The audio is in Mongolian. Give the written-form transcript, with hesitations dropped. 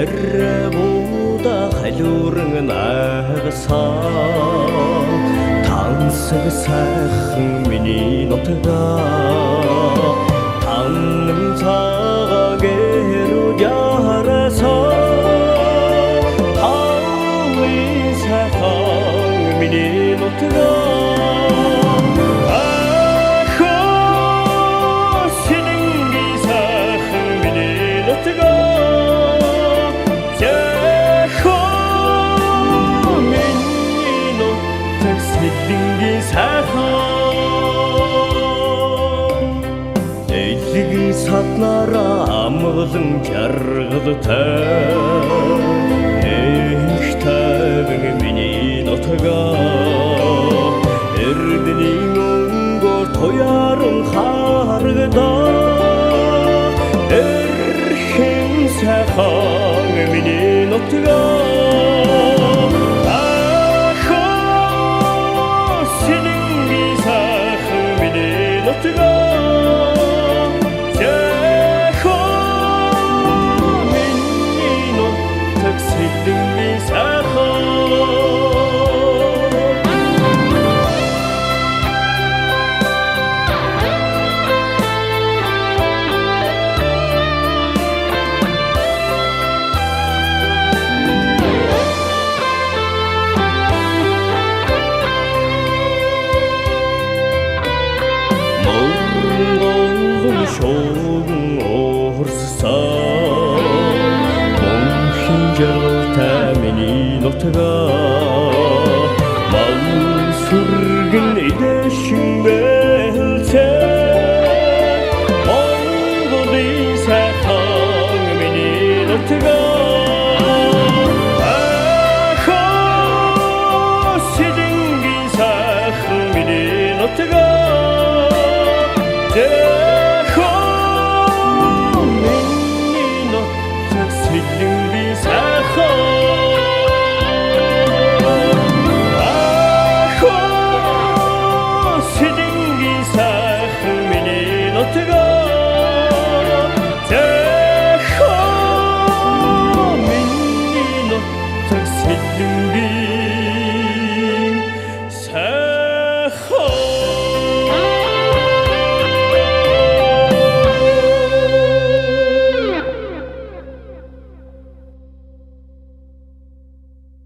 Эрбуда халууран нагасаа тансаг сайхан миний нутгаа танның цагааг эрүү ярасаа танның сайхан миний нутгаа Эйлгийн саднараа амгалан жаргалтай Их тайван миний нутгаа Эрдний өнгөөр туяаран харагдаа Эрхэн сайхан миний нутгаа шоугун уурсаа мөнхийн жаргалтай миний нутгаа мал сүргэн эдэшин бэлцээ Монголын сайхан миний нутгаа